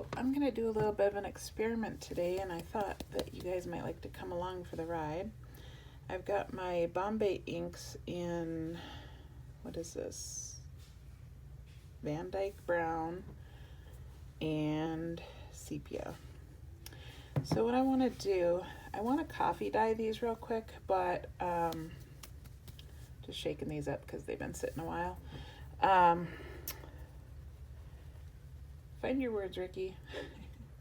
So I'm gonna do a little bit of an experiment today, and I thought that you guys might like to come along for the ride. I've got my Bombay inks in, what is this? Van Dyke Brown and Sepia. So what I want to do, I want to coffee dye these real quick, but just shaking these up because they've been sitting a while. Find your words, Ricky.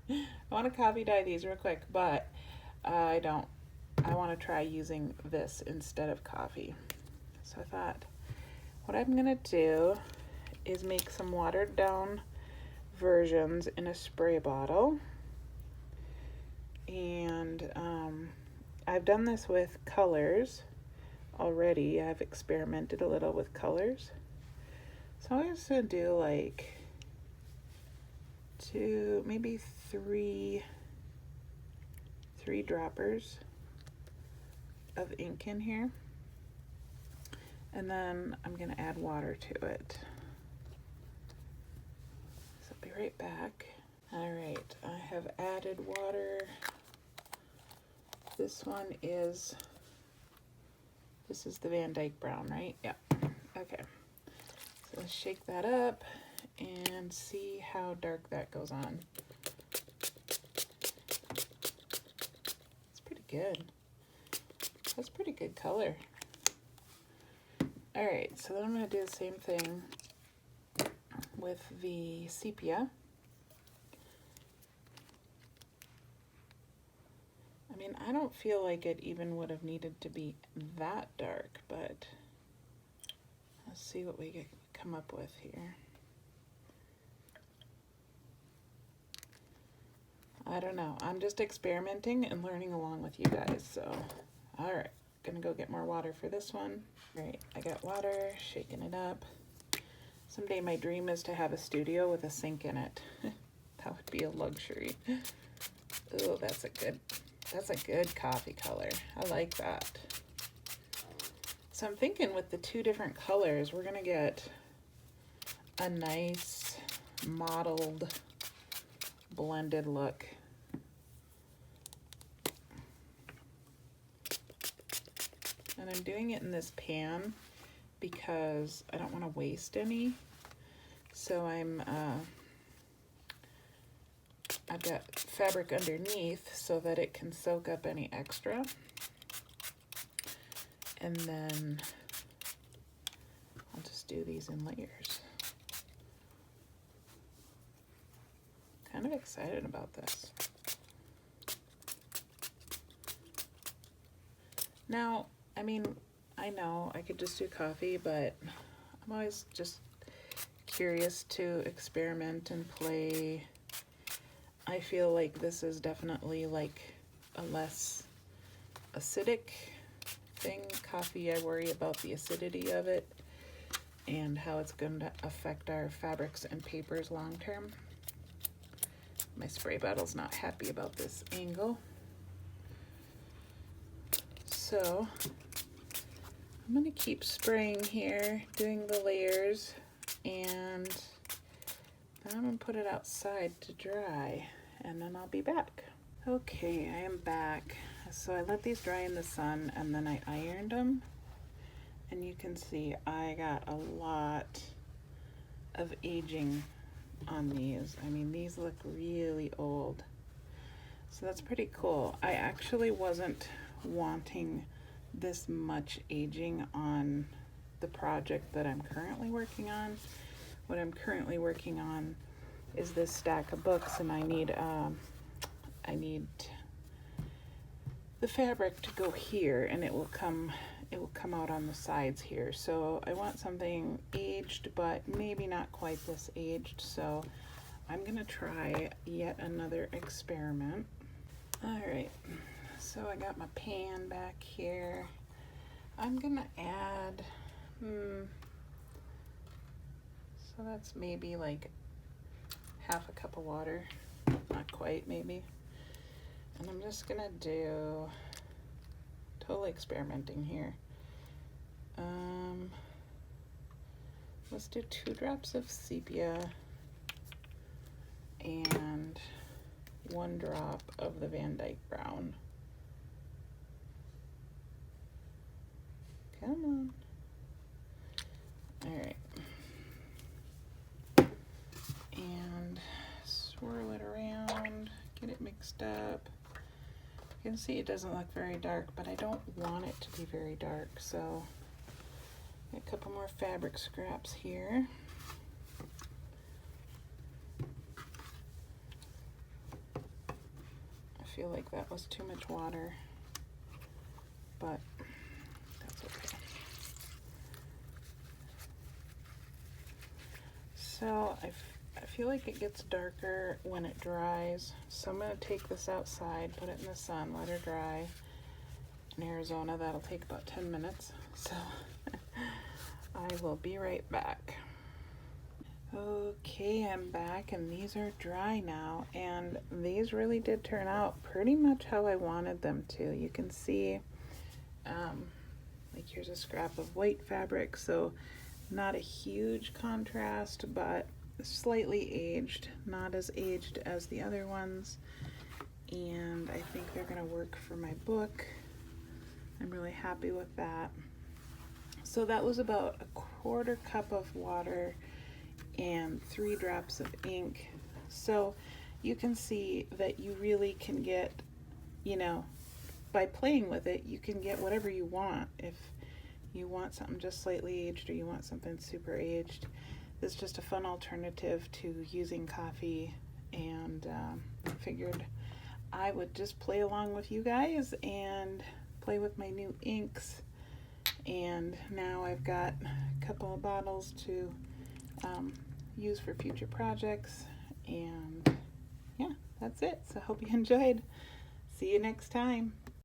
I want to coffee dye these real quick, but I want to try using this instead of coffee. So I thought what I'm going to do is make some watered down versions in a spray bottle. And I've done this with colors already. I've experimented a little with colors. So I'm just going to do like maybe three droppers of ink in here. And then I'm going to add water to it. So I'll be right back. All right, I have added water. This is the Van Dyke Brown, right? Yeah. Okay. So let's shake that up and see how dark that goes on. It's pretty good. That's pretty good color. All right, so then I'm going to do the same thing with the sepia. I mean, I don't feel like it even would have needed to be that dark, but let's see what we come up with here. I don't know. I'm just experimenting and learning along with you guys. So, all right, gonna go get more water for this one. All right, I got water, shaking it up. Someday my dream is to have a studio with a sink in it. That would be a luxury. Oh, that's a good coffee color. I like that. So I'm thinking with the two different colors, we're gonna get a nice mottled blended look. And I'm doing it in this pan because I don't want to waste any. So I've got fabric underneath so that it can soak up any extra. And then I'll just do these in layers. Kind of excited about this. Now, I mean, I know I could just do coffee, but I'm always just curious to experiment and play. I feel like this is definitely like a less acidic thing. Coffee, I worry about the acidity of it and how it's going to affect our fabrics and papers long term. My spray bottle's not happy about this angle. So I'm going to keep spraying here, doing the layers, and then I'm going to put it outside to dry, and then I'll be back. Okay, I am back. So I let these dry in the sun, and then I ironed them, and you can see I got a lot of aging on these. I mean, these look really old. So that's pretty cool. I actually wasn't wanting this much aging on the project that I'm currently working on. What I'm currently working on is this stack of books, and I need the fabric to go here, and it will come out on the sides here. So I want something aged, but maybe not quite this aged. So I'm gonna try yet another experiment. All right, so I got my pan back here. I'm gonna add, so that's maybe like half a cup of water, not quite maybe. And I'm just gonna do, totally experimenting here. Let's do 2 drops of sepia and 1 drop of the Van Dyke Brown. Come on. All right. And swirl it around, get it mixed up. You can see it doesn't look very dark, but I don't want it to be very dark, so a couple more fabric scraps here. I feel like that was too much water, but that's okay. So I feel like it gets darker when it dries, so I'm going to take this outside, put it in the sun, let her dry. In Arizona, that'll take about 10 minutes, so I will be right back. Okay, I'm back, and these are dry now, and these really did turn out pretty much how I wanted them to. You can see, like here's a scrap of white fabric, so not a huge contrast, but slightly aged, not as aged as the other ones, and I think they're gonna work for my book. I'm really happy with that. So that was about a 1/4 cup of water and 3 drops of ink. So you can see that you really can get, you know, by playing with it, you can get whatever you want. If you want something just slightly aged or you want something super aged, it's just a fun alternative to using coffee, and figured I would just play along with you guys and play with my new inks. And now I've got a couple of bottles to use for future projects, and yeah, that's it. So I hope you enjoyed. See you next time.